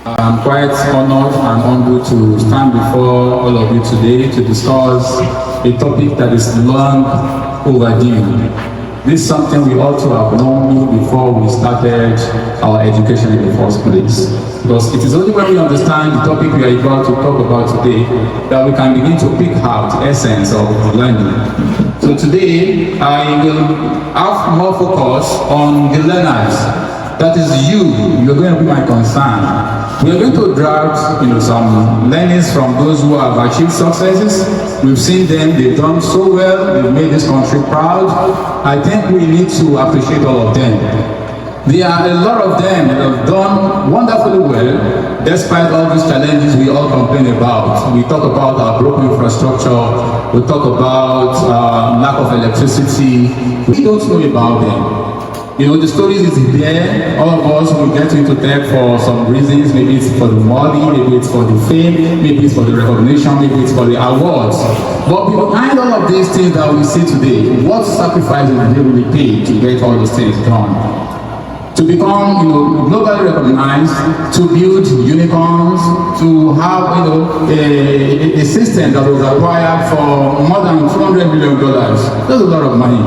I'm quite honored and humbled to stand before all of you today to discuss a topic that is long overdue. This is something we ought to have known before we started our education in the first place. Because it is only when we understand the topic we are about to talk about today that we can begin to pick out the essence of learning. So today, I will have more focus on the learners. That is you. You're going to be my concern. We are going to draft, some learnings from those who have achieved successes. We've seen them; they've done so well. They've made this country proud. I think we need to appreciate all of them. There are a lot of them that have done wonderfully well, despite all these challenges we all complain about. We talk about our broken infrastructure. We talk about lack of electricity. We don't know about them. The stories is there. All of us will get into tech for some reasons. Maybe it's for the money, maybe it's for the fame, maybe it's for the recognition, maybe it's for the awards. But behind all of these things that we see today, what sacrifices did they really pay to get all these things done? To become, globally recognized, to build unicorns, to have, a system that was acquired for more than $200 million. That's a lot of money.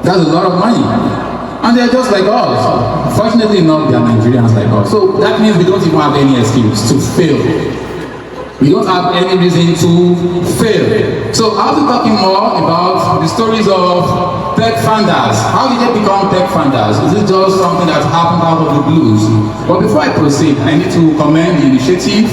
That's a lot of money. And they're just like us. Fortunately enough, they are Nigerians like us. So that means we don't even have any excuse to fail. We don't have any reason to fail. So I'll be talking more about the stories of tech founders. How did they become tech founders? Is it just something that happened out of the blues? But before I proceed, I need to commend the initiative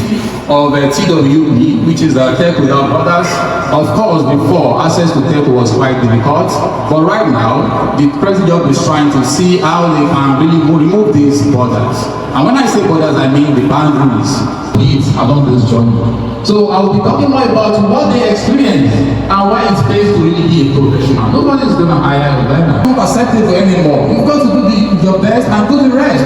of TWB, which is Tech Without Borders. Of course, before, access to tech was quite difficult, but right now, the president is trying to see how they can really remove these borders. And when I say borders, I mean the boundaries along this journey. So I will be talking more about what they experience and why it's pays to really be a professional. Nobody is going to hire a learner. It's not acceptable anymore. You've got to do your best and do the rest.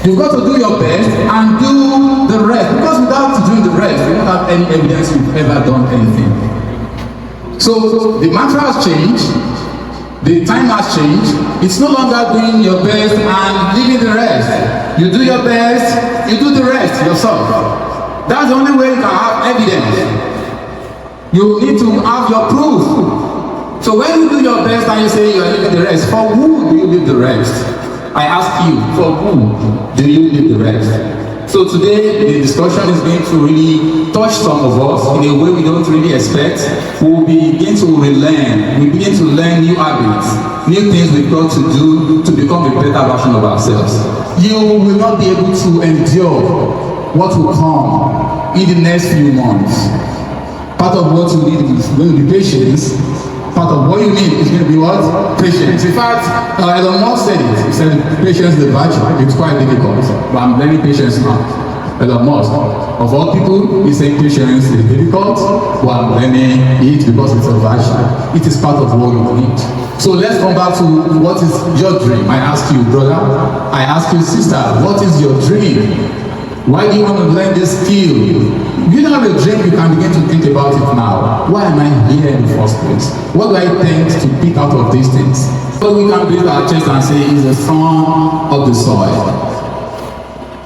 You've got to do your best and do the rest. Because without doing the rest, you don't have any evidence you've ever done anything. So the mantra has changed. The time has changed. It's no longer doing your best and leaving the rest. You do your best, you do the rest yourself. That's the only way you can have evidence. You need to have your proof. So when you do your best and you say you are leaving the rest, for who do you leave the rest? I ask you, for who do you leave the rest? So today, the discussion is going to really touch some of us in a way we don't really expect. We will begin to relearn. We begin to learn new habits, new things we've got to do to become a better version of ourselves. You will not be able to endure what will come in the next few months. Part of what you need is going to be patience. Part of what you need is going to be what? Patience. In fact, Elon Musk said it. He said patience is a virtue. It's quite difficult, but I'm learning patience now. Elon Musk, of all people, he said patience is difficult, but I'm learning it because it's a virtue. It is part of what you need. So let's come back to what is your dream. I ask you, brother. I ask you, sister, what is your dream? Why do you want to learn this skill? If you don't have a dream, you can begin to think about it now. Why am I here in the first place? What do I think to pick out of these things? So we can build our chest and say, he's the son of the soil.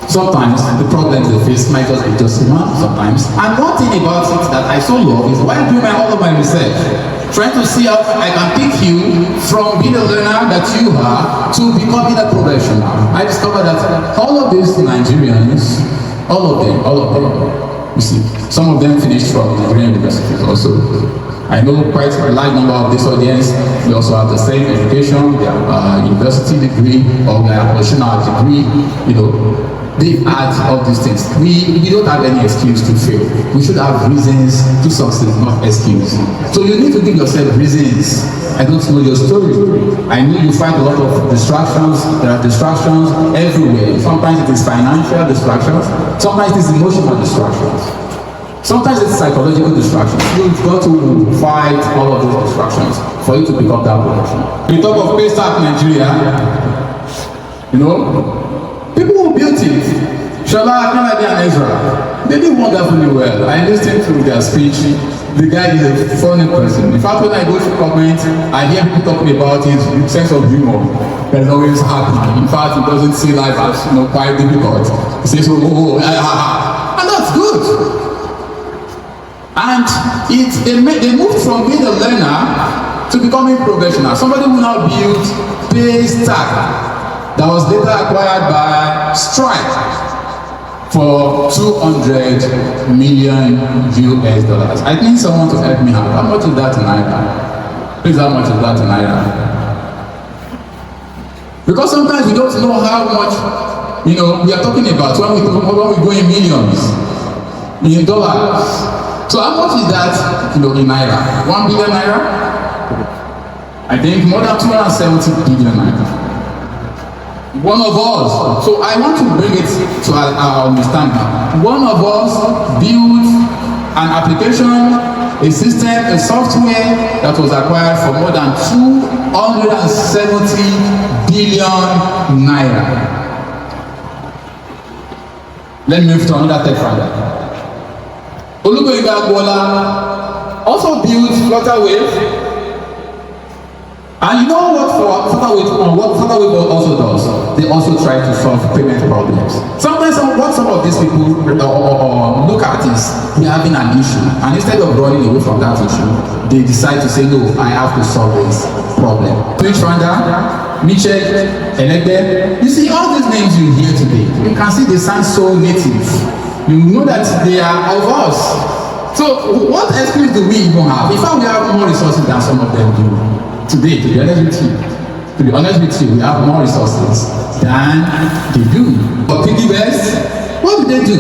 Sometimes the problems they face might just be just enough sometimes. And one thing about it that I so love is while doing all of my research, trying to see how I can pick you from being a learner that you are to becoming a professional. I discovered that all of these Nigerians, all of them, you see, some of them finished from Nigerian universities also. I know quite a large number of this audience, they also have the same education, their university degree or their professional degree, they've had all these things. We don't have any excuse to fail. We should have reasons to succeed, not excuse. So you need to give yourself reasons. I don't know your story. I know you find a lot of distractions. There are distractions everywhere. Sometimes it is financial distractions. Sometimes it is emotional distractions. Sometimes it's psychological distractions. You've got to fight all of those distractions for you to become that professional. We talk of Paystack Nigeria. People who built it, Shola, Canada, and Ezra, they did wonderfully well. I listened to their speech. The guy is a funny person. In fact, when I go to comments, I hear people talking about his sense of humor. He's always happy. In fact, he doesn't see life as quite difficult. He says, and that's good. And they moved from being a learner to becoming professional. Somebody who now built Paystack that was later acquired by Stripe for $200 million US. I think someone to help me out. How much is that in Naira? Please, how much is that in Naira? Because sometimes we don't know how much, we are talking about when we go in millions, in dollars. So how much is that, in Naira? 1 billion Naira? I think more than 270 billion Naira. One of us, so I want to bring it to our understanding. One of us built an application, a system, a software that was acquired for more than 270 billion Naira. Let me move to another tech founder. Olugbemi Agbola also built Flutterwave. And you know what Flutterwave also does? They also try to solve payment problems. Sometimes what some of these people look at is we're having an issue, and instead of running away from that issue, they decide to say, no, I have to solve this problem. Twitch founder, Michel, Enegbe, you see all these names you hear today, you can see they sound so native. You know that they are of us. So what excuse do we even have? In fact, we have more resources than some of them do. Today, to be honest with you, we have more resources than they do. But piggyvest, what did they do?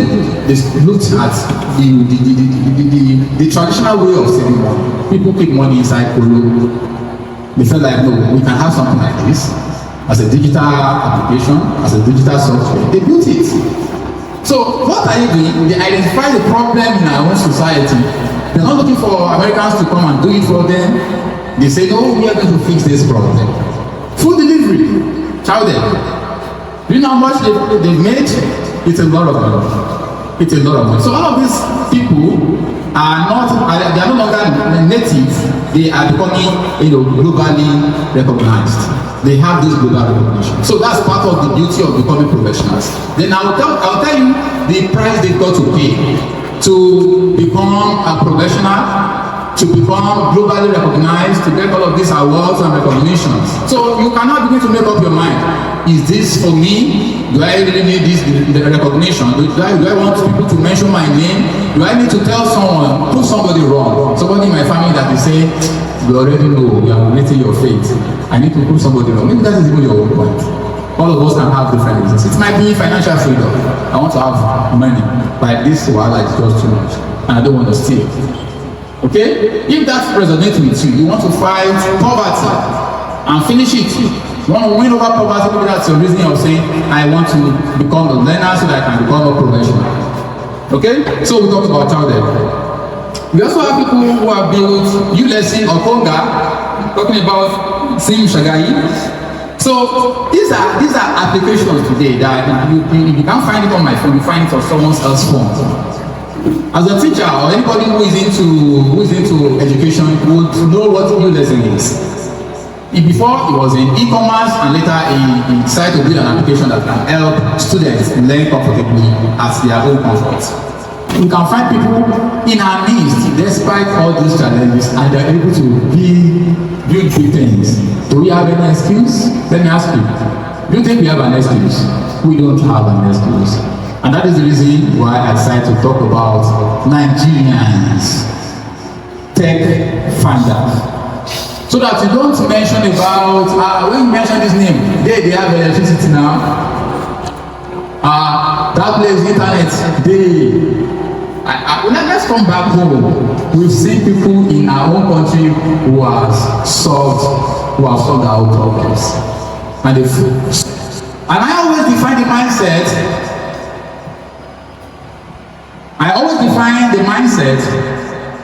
They looked at the traditional way of saving money. People keep money inside Kolo. They felt like, no, we can have something like this as a digital application, as a digital software. They built it. So what are you doing? They identify the problem in our own society. They're not looking for Americans to come and do it for them. They say, no, we are going to fix this problem. Food delivery, chow them. Do you know how much they've made? It's a lot of money. It's a lot of money. So all of these people they are no longer native. They are becoming, globally recognized. They have this global recognition. So that's part of the beauty of becoming professionals. Then I'll tell you the price they've got to pay to become a professional, to become globally recognized, to get all of these awards and recognitions. So you cannot begin to make up your mind. Is this for me? Do I really need the recognition? Do I want people to mention my name? Do I need to tell someone, prove somebody wrong? Somebody in my family that they say, we already know, we are waiting your fate. I need to prove somebody wrong. Maybe that is even your own point. All of us can have different reasons. It might be financial freedom. I want to have money, but this wahala is just too much, and I don't want to steal. Okay? If that resonates with you, you want to fight poverty and finish it. You want to win over poverty, maybe that's your reason of saying, I want to become a learner so that I can become a professional. Okay? So we talked about child health. We also have people who have built ULESI or Konga, talking about Sim Shagai. So these are applications today that you can't find it on my phone, you find it on someone else's phone. As a teacher or anybody who is into education would know what ULESI is. Before it was in e-commerce, and later he decided to build an application that can help students learn comfortably at their own comfort. We can find people in our midst despite all these challenges, and they're able to build big things. Do we have any excuse? Let me ask you. Do you think we have an excuse? We don't have an excuse. And that is the reason why I decided to talk about Nigerians, tech founders. So that you don't mention about, when you mention this name, they have electricity now. That place, internet, let's come back home. We've seen people in our own country who have solved our problems. And I always define the mindset.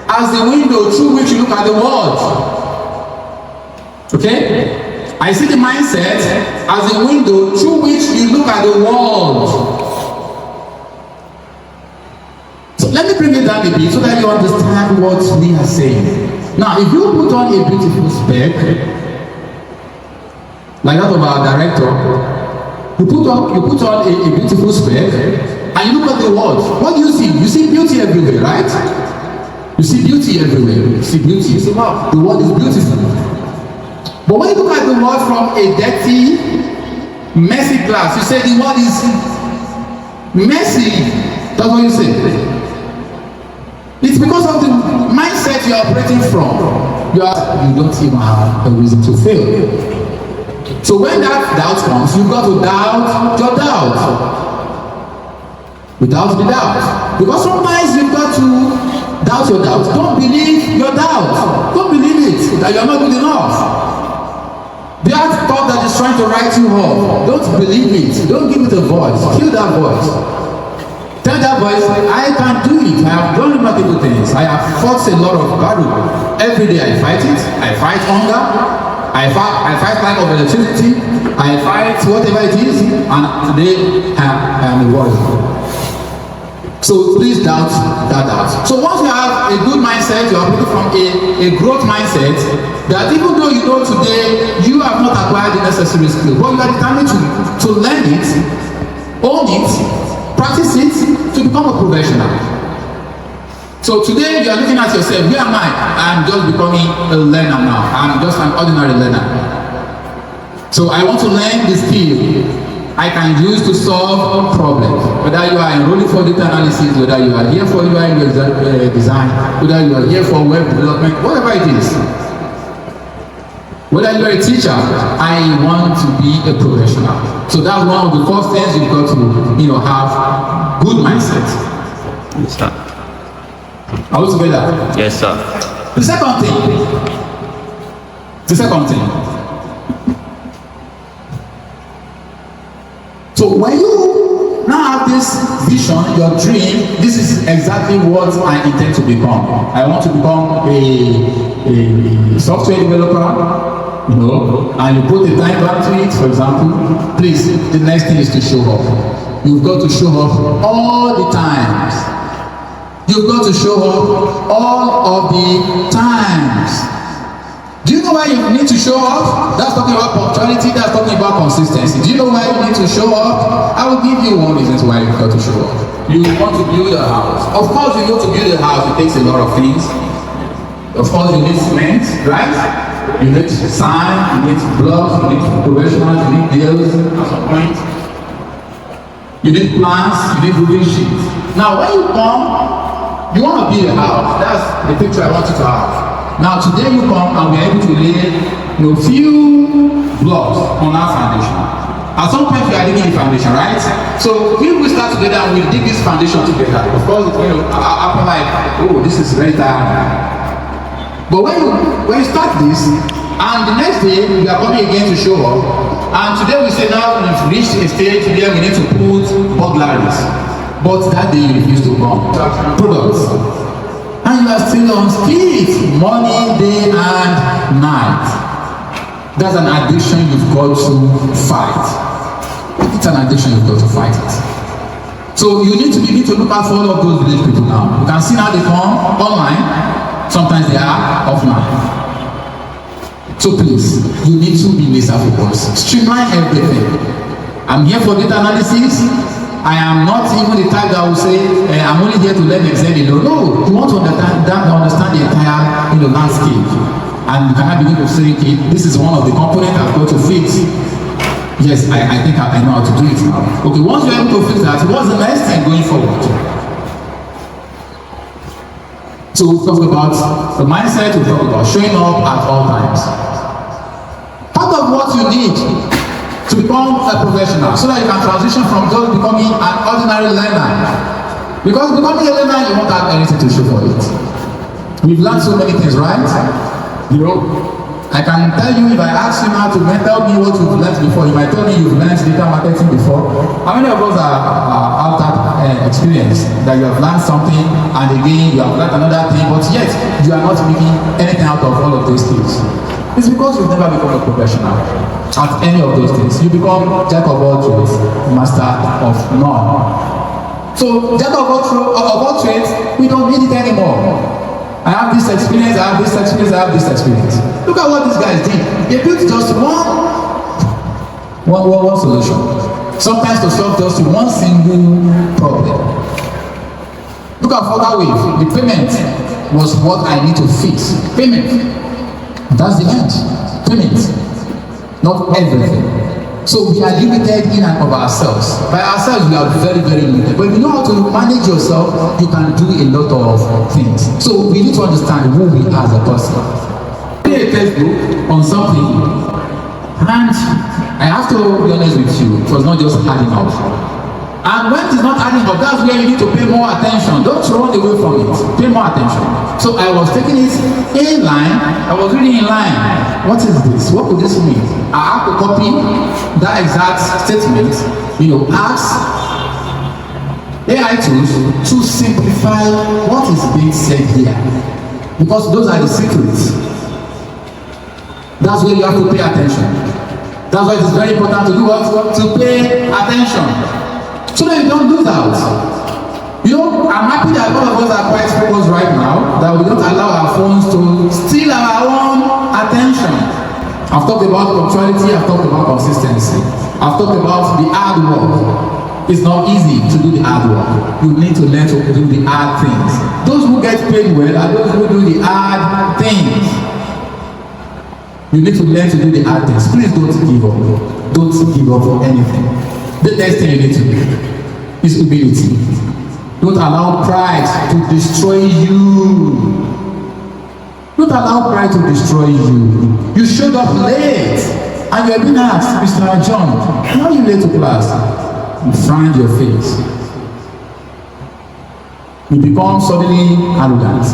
As the window through which you look at the world. Okay? I see the mindset as a window through which you look at the world. So Let me bring it down a bit so that you understand what we are saying. Now, if you put on a beautiful spec, like that of our director, you put on a beautiful spec, and you look at the world. What do you see? You see beauty everywhere, right? You see beauty everywhere. You see beauty. You see, wow, the world is beautiful. But when you look at the world from a dirty, messy glass, you say the world is messy. That's what you say. It's because of the mindset you are operating from. You don't even have a reason to fail. So when that doubt comes, you've got to doubt your doubt. Without the doubt. Because sometimes you've got to doubt your doubt. Don't believe your doubt. Don't believe it, that you're not good enough. That thought that is trying to write you off, don't believe it. Don't give it a voice. Kill that voice. Tell that voice, I can do it. I have done remarkable things. I have fought a lot of battle. Every day I fight it. I fight hunger. I fight lack of electricity. I fight whatever it is. And today I am a warrior. So please doubt that doubt. So once you have a good mindset, you are moving from a growth mindset, that even though you know today you have not acquired the necessary skill, but you are determined to learn it, own it, practice it, to become a professional. So today you are looking at yourself, where am I? I'm just becoming a learner now. I'm just an ordinary learner. So I want to learn the skill I can use to solve problems. Whether you are enrolling for data analysis, whether you are here for UI design, whether you are here for web development, whatever it is. Whether you are a teacher, I want to be a professional. So that's one of the first things you've got to, have good mindset. Yes, sir. Are we together? Yes, sir. The second thing. So when you now have this vision, your dream, this is exactly what I intend to become. I want to become a software developer, and you put the time back to it, for example. Please, the next thing is to show up. You've got to show up all the times. You've got to show up all of the times. Do you know why you need to show up? That's talking about punctuality, that's talking about consistency. Do you know why you need to show up? I will give you one reason why you've got to show up. You want to build a house. Of course, you know to build a house, it takes a lot of things. Of course, you need cement, right? You need sand, you need blocks, you need professionals, you need nails at some point. You need plants, you need roofing sheets. Now, when you come, you want to build a house. That's the picture I want you to have. Now today you come and we are able to lay few blocks on our foundation. At some point we are digging the foundation, right? So if we start together and we dig this foundation together, of course it's going to happen like, oh, this is very tiring. But when you start this, and the next day we are coming again to show up, and today we say now we've reached a stage where we need to put burglaries. But that day you refuse to come. Products. And you are still on street, morning, day, and night. That's an addiction you've got to fight. It's an addiction you've got to fight it. So you need to begin to look out for all of those village people now. You can see how they come online. Sometimes they are offline. So please, you need to be laser focused. Streamline everything. I'm here for data analysis. I am not even the type that will say, I'm only here to learn Excel alone. No, you want to understand the entire landscape. And you cannot begin to say, okay, this is one of the components I've got to fix. Yes, I think I know how to do it now. Okay, once you're able to fix that, what's the next thing going forward? So we've talked about the mindset, we've talked about showing up at all times. Part of what you need to become a professional, so that you can transition from just becoming an ordinary learner. Because becoming a learner, you won't have anything to show for it. We've learned so many things, right? I can tell you, if I ask you now to tell me what you've learned before, you might tell me you've learned data marketing before. How many of us have that experience, that you have learned something and again you have learned another thing, but yet you are not making anything out of all of those things? It's because you've never become a professional at any of those things. You become jack of all trades, master of none. So jack of all trades, we don't need it anymore. I have this experience, I have this experience, I have this experience. Look at what these guys did. They built just one solution. Sometimes to solve just one single problem. Look at further wave. The payment was what I need to fix. Payment. That's the end. Payment. Not everything. So we are limited in and of ourselves. By ourselves, we are very, very limited. But if you know how to manage yourself, you can do a lot of things. So we need to understand who we are as a person. I did a textbook on something, and I have to be honest with you, it was not just adding up. And when it is not adding up, that's where you need to pay more attention. Don't run away from it. Pay more attention. So I was taking it in line. I was reading in line. What is this? What could this mean? I have to copy that exact statement. Ask AI tools to simplify what is being said here. Because those are the secrets. That's where you have to pay attention. That's why it is very important to do what? To pay attention. So that you don't lose out. I'm happy that all of us are quite focused right now, that we don't allow our phones to steal our own attention. I've talked about punctuality, I've talked about consistency. I've talked about the hard work. It's not easy to do the hard work. You need to learn to do the hard things. Those who get paid well are those who do the hard things. You need to learn to do the hard things. Please don't give up. Don't give up on anything. The next thing you need to do is humility. Don't allow pride to destroy you. Don't allow pride to destroy you. You showed up late and you have been asked, Mr. John, how are you late to class? You find your face. You become suddenly arrogant.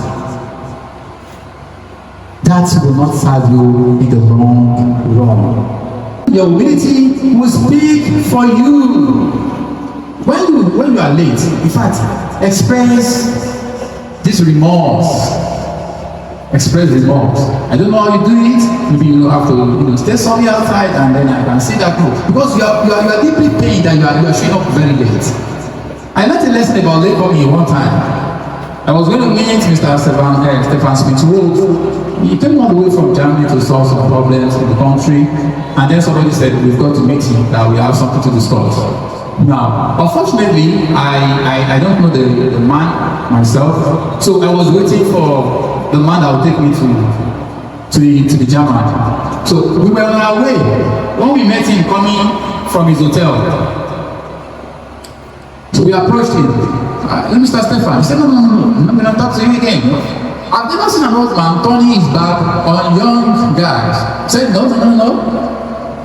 That will not serve you in the long run. Your humility will speak for you. When you are late, in fact, express this remorse. Express remorse. I don't know how you do it. Maybe you have to stay somewhere outside and then I can see that too. Because you are deeply pained and you are showing up very late. I learned a lesson about late coming one time. I was going to meet Mr. Stefan Smith. He came all the way from Germany to solve some problems in the country, and then somebody said, we've got to meet him, that we have something to discuss. Now, unfortunately, I don't know the man myself, so I was waiting for the man that would take me to the German. So we were on our way. When we met him coming from his hotel, so we approached him. Mr. Stefan, he said, no, I'm going to talk to you again. I've never seen an old man turning his back on young guys. He said, no.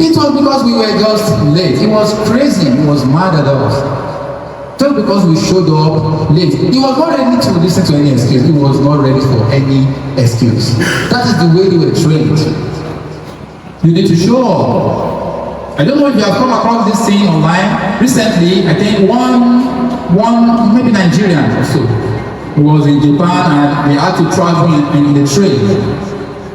It was because we were just late. He was crazy. He was mad at us. Just because we showed up late. He was not ready to listen to any excuse. He was not ready for any excuse. That is the way they were trained. You need to show up. I don't know if you have come across this thing online. Recently, I think one maybe Nigerian or so, who was in Japan and they had to travel in the train.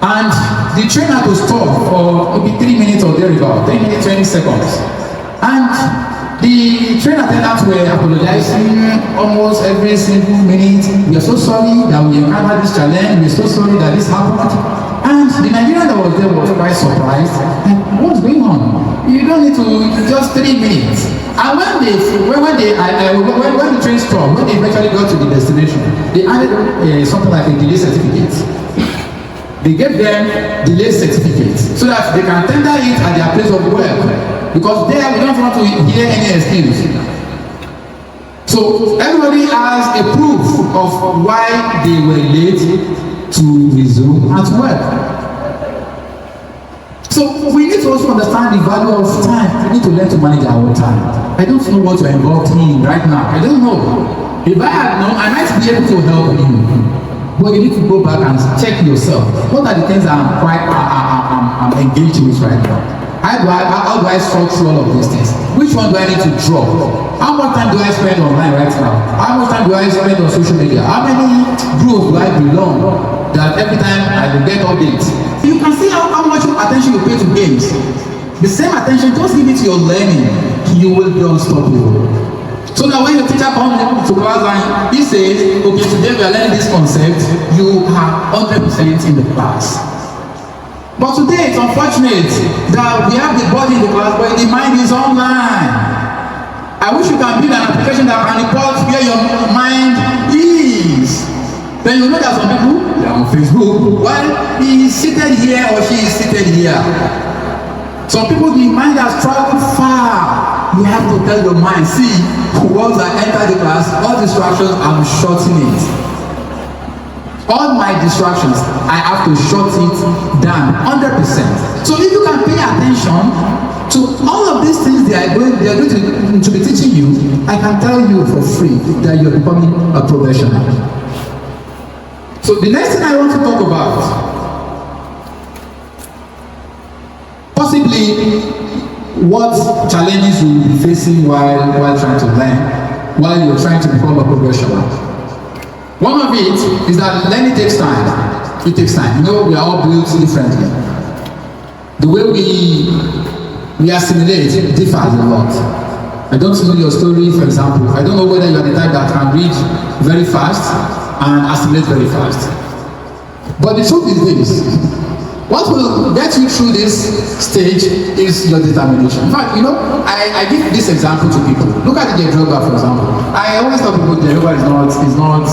And the train had to stop for maybe 3 minutes or thereabout, 3 minutes, 20 seconds. And the train attendants were apologizing almost every single minute. We are so sorry that we encountered this challenge. We are so sorry that this happened. And the Nigerian that was there was quite surprised. And what's going on? You don't need to, just 3 minutes. And when the train stopped, when they eventually got to the destination, they added something like a delay certificate. They gave them delay certificates so that they can tender it at their place of work. Because there we don't want to hear any excuse. So everybody has a proof of why they were late to resume at work. So we need to also understand the value of time. We need to learn to manage our time. I don't know what you're involved in right now. I don't know. If I had known, I might be able to help you. But you need to go back and check yourself. What are the things I'm engaged with right now? How do I structure all of these things? Which one do I need to drop? How much time do I spend online right now? How much time do I spend on social media? How many groups do I belong that every time I will get updates? You can see how much attention you pay to games. The same attention, just give it to your learning. You will be unstoppable. So that when your teacher comes to class and he says, okay, today we are learning this concept, you are 100% in the class. But today it's unfortunate that we have the body in the class, but the mind is online. I wish you can build an application that can report where your mind is. Then you know that some people, they are on Facebook, while he is seated here or she is seated here. Some people, the mind has traveled far. You have to tell your mind, see, once I enter the class, all distractions, I'm shutting it. All my distractions, I have to shut it down 100%. So if you can pay attention to all of these things they are going to be teaching you, I can tell you for free that you're becoming a professional. So the next thing I want to talk about, possibly what challenges you will be facing while trying to learn, while you're trying to become a professional. One of it is that learning takes time. It takes time. You know, we are all built differently. The way we assimilate differs a lot. I don't know your story, for example. I don't know whether you are the type that can read very fast and assimilate very fast. But the truth is this. What will get you through this stage is your determination. In fact, you know, I give this example to people. Look at the Adetayo, for example. I always tell people Adetayo is not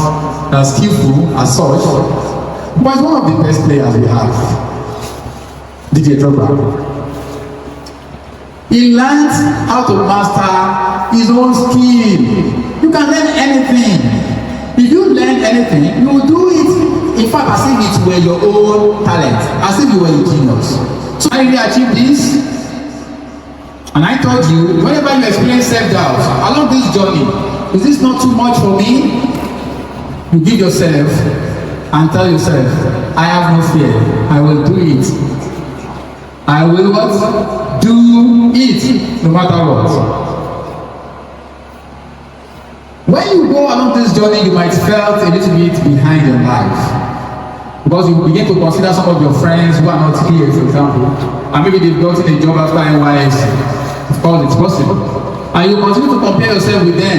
as skillful as such, but it's one of the best players we have. The Adetayo. He learned how to master his own skill. You can learn anything. If you learn anything, you will do it, in fact, as if it were your own talent, as if you were a genius. So I really achieved this, and I told you, whenever you experience self-doubt along this journey, is this not too much for me? You give yourself and tell yourself, I have no fear, I will do it. I will what? Do it, no matter what. When you go along this journey, you might feel a little bit behind in life. Because you begin to consider some of your friends who are not here, for example, and maybe they've gotten a job after NYSC. Of course, it's possible. And you continue to compare yourself with them.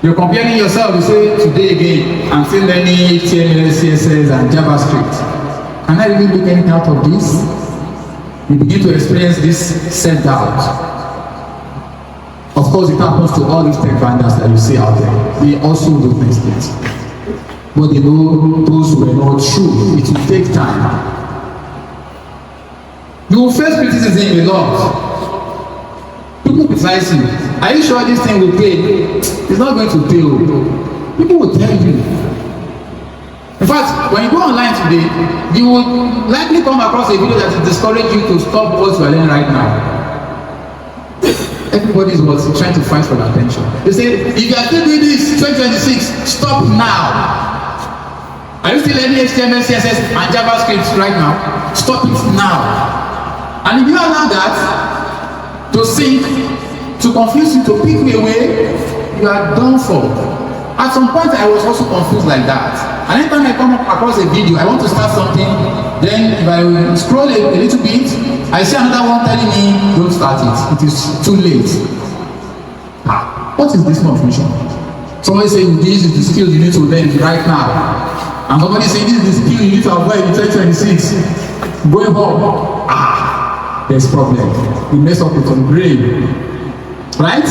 You're comparing yourself, you say, today again, I'm still learning HTML, CSS, and JavaScript. Can I really make anything out of this? You begin to experience this self-doubt. Of course, it happens to all these tech vendors that you see out there. They also witness it. But they know those were not true. It will take time. You will face criticism a lot. People criticize you. Are you sure this thing will pay? It's not going to pay. People will tell you. In fact, when you go online today, you will likely come across a video that will discourage you to stop what you are learning right now. Everybody was trying to fight for attention. They say, if you are still doing this 2026, stop now. Are you still learning HTML, CSS, and JavaScript right now? Stop it now. And if you allow that to sink, to confuse you, to pick me away, you are done for. At some point, I was also confused like that. And anytime I come across a video, I want to start something, then if I scroll a little bit, I see another one telling me, don't start it. It is too late. What is this confusion? Somebody saying, this is the skill you need to learn right now. And somebody saying, this is the skill you need to avoid in 2026. Going home. There's problem. We mess up with some brain. Right?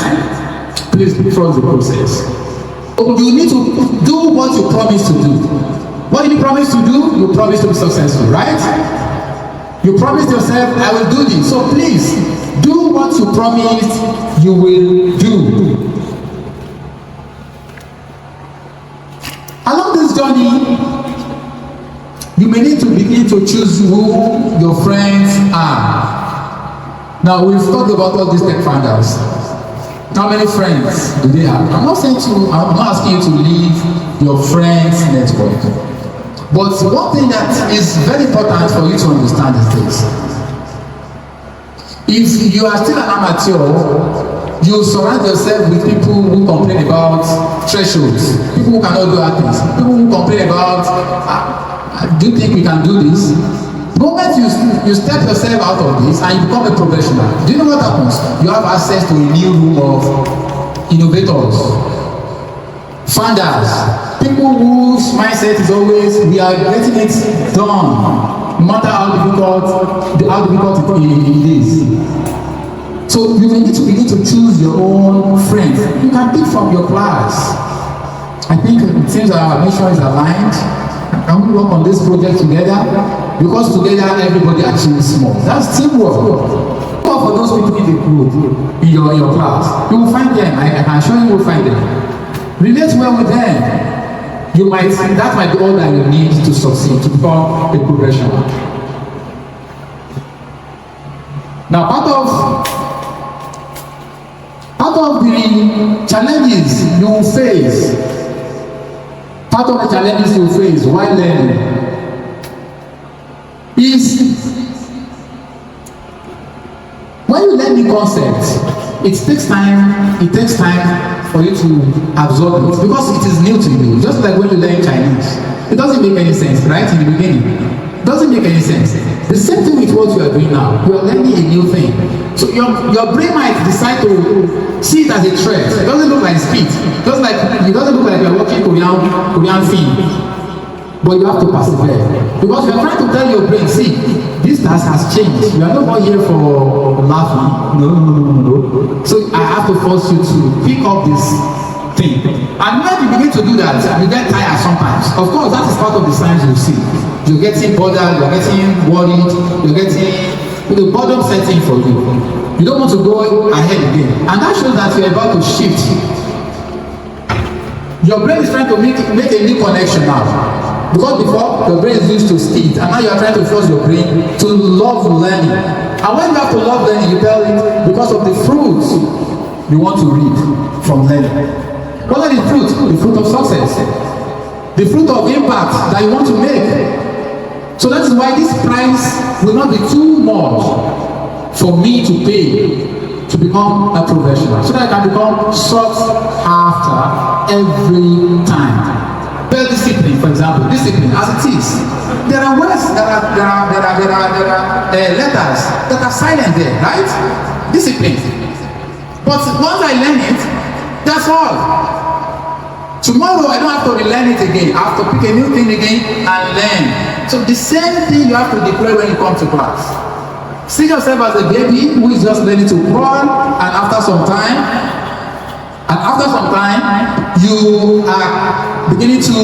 Please trust the process. You need to do what you promise to do. What did you promise to do? You promise to be successful, right? You promised yourself, I will do this. So please, do what you promised you will do. Along this journey, you may need to begin to choose who your friends are. Now, we've talked about all these tech founders. How many friends do they have? I'm not asking you to leave your friends' network. But one thing that is very important for you to understand is this. If you are still an amateur, you surround yourself with people who complain about thresholds, people who cannot do other things, people who complain about, do you think we can do this? The moment you step yourself out of this and you become a professional, do you know what happens? You have access to a new room of innovators, founders, people whose mindset is always we are getting it done, no matter how difficult it is. So you need to begin to choose your own friends. You can pick from your class. I think it seems our mission is aligned. Can we work on this project together? Because together everybody achieves more. That's teamwork. Look for those people in the group, in your class. You will find them. I can assure you will find them. Relate well with them. That might be all that you need to succeed, to become a professional. Now, part of the challenges you will face, while learning is when you learn the concept, it takes time for you to absorb it because it is new to you. Just like when you learn Chinese, it doesn't make any sense, right? In the beginning, it doesn't make any sense. The same thing with what you are doing now. You are learning a new thing. So your brain might decide to see it as a threat. It doesn't look like speed. It doesn't look like you are watching Korean film. But you have to persevere. Because you are trying to tell your brain, see, this task has changed. You are no more here for laughing. No. So I have to force you to pick up this thing. And when you begin to do that, you get tired sometimes. Of course, that is part of the signs you see. You're getting bothered, you're getting worried, you're getting the boredom setting for you. You don't want to go ahead again. And that shows that you're about to shift. Your brain is trying to make a new connection now. Because before, your brain is used to speed, and now you are trying to force your brain to love learning. And when you have to love learning, you tell it because of the fruits you want to reap from learning. What are the fruits? The fruit of success. The fruit of impact that you want to make. So that is why this price will not be too much for me to pay to become a professional. So that I can become sought after every time. Well, discipline, for example, discipline as it is. There are words, there are letters that are silent there, right? Discipline. But once I learn it, that's all. Tomorrow I don't have to relearn it again. I have to pick a new thing again and learn. So the same thing you have to deploy when you come to class. See yourself as a baby who is just learning to crawl, and after some time, you are beginning to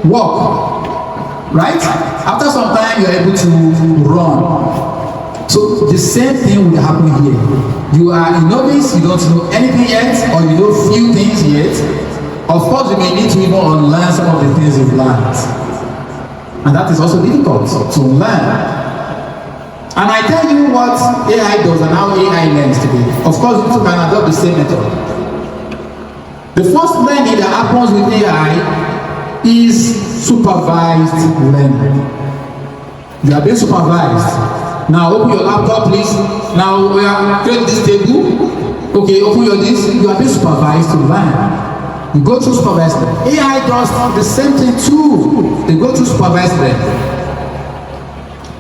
walk, right? After some time, you are able to run. So the same thing will happen here. You are a novice, you don't know anything yet, or you know few things yet. Of course, you may need to even unlearn some of the things you've learned. And that is also difficult to learn. And I tell you what AI does and how AI learns today. Of course, you can adopt the same method. The first learning that happens with AI is supervised learning. You are being supervised. Now open your laptop, please. Now we are create this table. Okay, open your this. You are being supervised to learn. You go through supervised learning. AI does the same thing too. They go through supervised learning.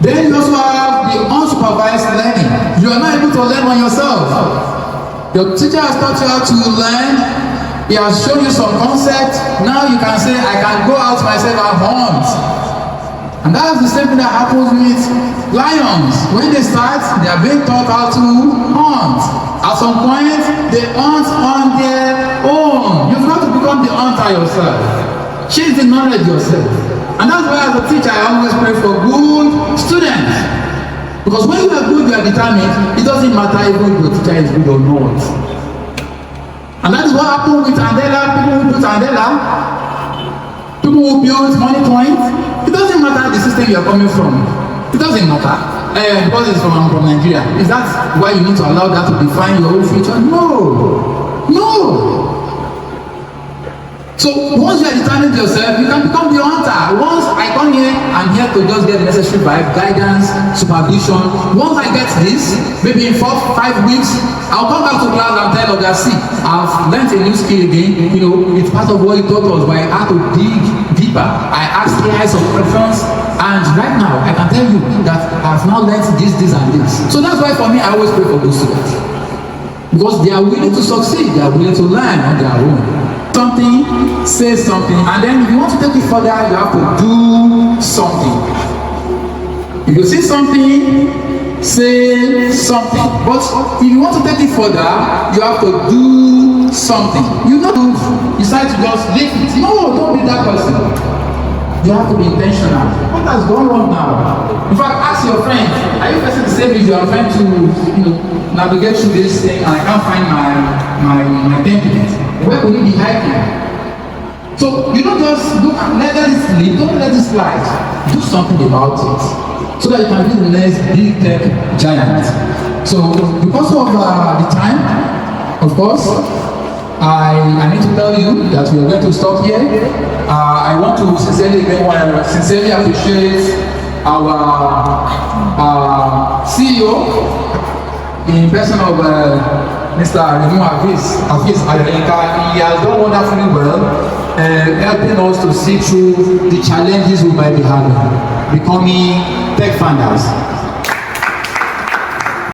Then you also have the unsupervised learning. You are not able to learn on yourself. Your teacher has taught you how to learn. He has shown you some concept. Now you can say, I can go out myself and hunt. And that's the same thing that happens with lions. When they start, they are being taught how to hunt. At some point, they hunt on their own. You've got to become the hunter yourself. Chase the knowledge yourself. And that's why as a teacher, I always pray for good students. Because when you are good, you are determined. It doesn't matter if your teacher is good or not. And that is what happened with Andela. People who built Andela, people who built Money Point. It doesn't matter the system you are coming from. It doesn't matter. Because it's from Nigeria. Is that why you need to allow that to define your own future? No. So once you are determined yourself, you can become the hunter. Once I come here, I'm here to just get the necessary vibe, guidance, supervision. Once I get this, maybe in 4-5 weeks, I'll come back to class and tell them, see, I've learned a new skill again. You know, it's part of what you taught us, but I had to dig deeper. I asked AI some questions, and right now I can tell you that I've now learned this, and this. So that's why for me, I always pray for those students. Because they are willing to succeed, they are willing to learn on their own. Something, say something, and then if you want to take it further, you have to do something. If you see something, say something. But if you want to take it further, you have to do something. You not decide to just leave it. No, don't be that person. You have to be intentional. What has gone wrong now? In fact, ask your friend, are you facing the same issue? I'm trying to, navigate through this thing and I can't find my template. Where could it be hiding? So you don't just look and let it sleep, don't let it slide. Do something about it so that you can be the next big tech giant. So because of the time, of course, I need to tell you that we are going to stop here. I want to sincerely appreciate our CEO in person of Mr. Remu Hafiz Adelenka. He has done wonderfully well, helping us to see through the challenges we might be having, becoming tech founders.